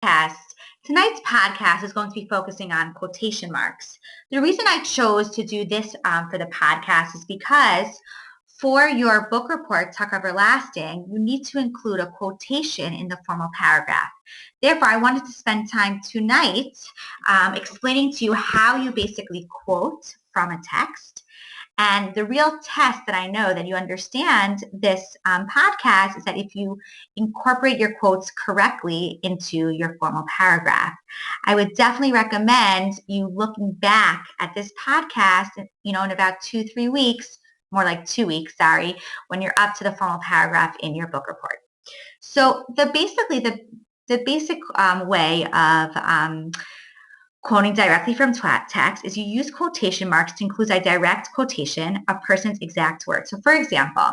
podcast. Tonight's podcast is going to be focusing on quotation marks. The reason I chose to do this for the podcast is because for your book report, Tuck Everlasting, you need to include a quotation in the formal paragraph. Therefore, I wanted to spend time tonight explaining to you how you basically quote from a text. And the real test that I know that you understand this podcast is that if you incorporate your quotes correctly into your formal paragraph. I would definitely recommend you looking back at this podcast, in about 2-3 weeks, more like 2 weeks, when you're up to the formal paragraph in your book report. So the basic way of quoting directly from text is you use quotation marks to include a direct quotation of a person's exact words. So for example,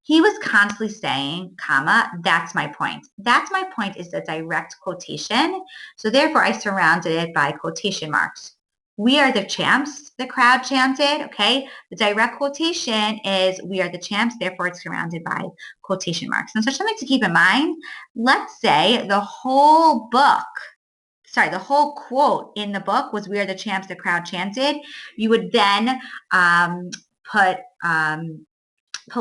he was constantly saying, comma, that's my point. That's my point is a direct quotation. So therefore I surrounded it by quotation marks. We are the champs, the crowd chanted, okay? The direct quotation is we are the champs, therefore it's surrounded by quotation marks. And so something to keep in mind, let's say the whole quote in the book was we are the champs, the crowd chanted. You would then put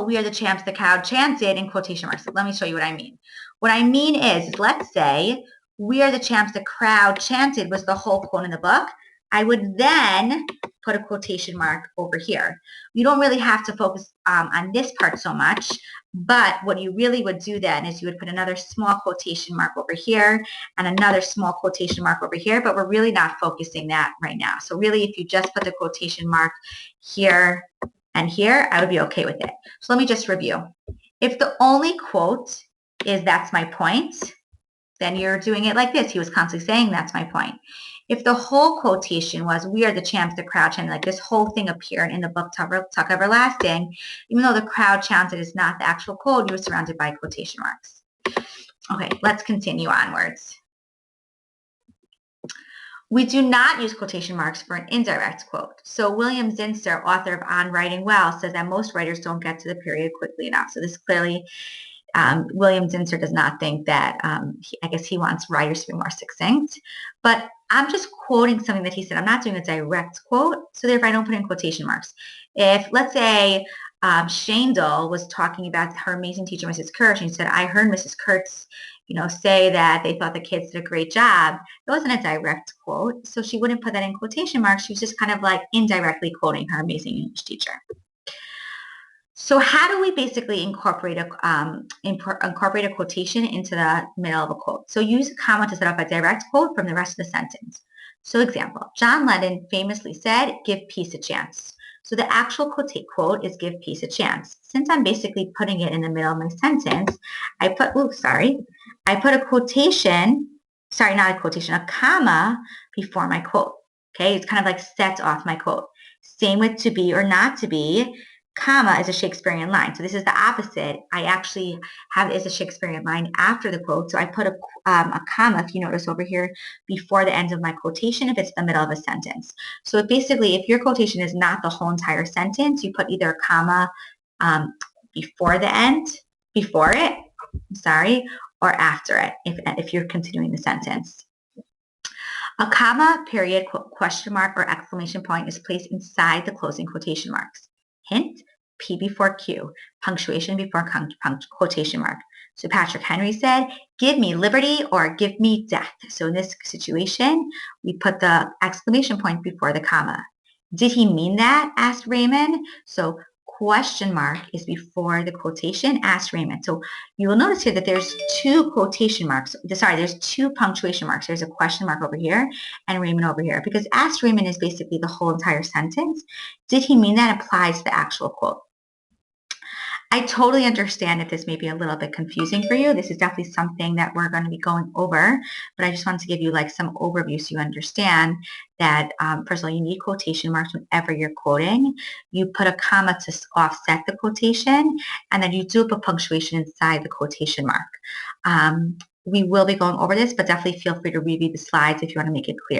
we are the champs, the crowd chanted in quotation marks. So let me show you what I mean. What I mean is, let's say we are the champs, the crowd chanted was the whole quote in the book. I would then put a quotation mark over here. You don't really have to focus on this part so much, but what you really would do then is you would put another small quotation mark over here and another small quotation mark over here, but we're really not focusing that right now. So really, if you just put the quotation mark here and here, I would be okay with it. So let me just review. If the only quote is that's my point, then you're doing it like this. He was constantly saying that's my point. If the whole quotation was we are the champs, the crowd chanted, like this whole thing appeared in the book Tuck Everlasting, even though the crowd chanted is not the actual quote, you were surrounded by quotation marks. Okay, let's continue onwards. We do not use quotation marks for an indirect quote. So William Zinsser, author of On Writing Well, says that most writers don't get to the period quickly enough. So this clearly William Zinsser does not think that, I guess he wants writers to be more succinct, but I'm just quoting something that he said. I'm not doing a direct quote, so therefore I don't put in quotation marks. If, let's say, Shandel was talking about her amazing teacher, Mrs. Kurtz, and she said, I heard Mrs. Kurtz, say that they thought the kids did a great job. It wasn't a direct quote, so she wouldn't put that in quotation marks. She was just kind of like indirectly quoting her amazing English teacher. So how do we basically incorporate a quotation into the middle of a quote? So use a comma to set up a direct quote from the rest of the sentence. So example, John Lennon famously said, give peace a chance. So the actual quote is give peace a chance. Since I'm basically putting it in the middle of my sentence, I put a quotation, a comma before my quote. Okay, it's kind of like sets off my quote. Same with to be or not to be. Comma is a Shakespearean line. So this is the opposite. I actually have it as a Shakespearean line after the quote. So I put a comma, if you notice over here, before the end of my quotation if it's the middle of a sentence. So basically, if your quotation is not the whole entire sentence, you put either a comma before it, or after it, if you're continuing the sentence. A comma, period, question mark, or exclamation point is placed inside the closing quotation marks. Hint, P before Q, punctuation before quotation mark. So Patrick Henry said, give me liberty or give me death. So in this situation, we put the exclamation point before the comma. Did he mean that? Asked Raymond. So question mark is before the quotation, asked Raymond. So you will notice here that there's two quotation marks. There's two punctuation marks. There's a question mark over here and Raymond over here because asked Raymond is basically the whole entire sentence. Did he mean that applies to the actual quote? I totally understand if this may be a little bit confusing for you. This is definitely something that we're going to be going over, but I just wanted to give you like some overview so you understand that, first of all, you need quotation marks whenever you're quoting. You put a comma to offset the quotation, and then you do put punctuation inside the quotation mark. We will be going over this, but definitely feel free to review the slides if you want to make it clear.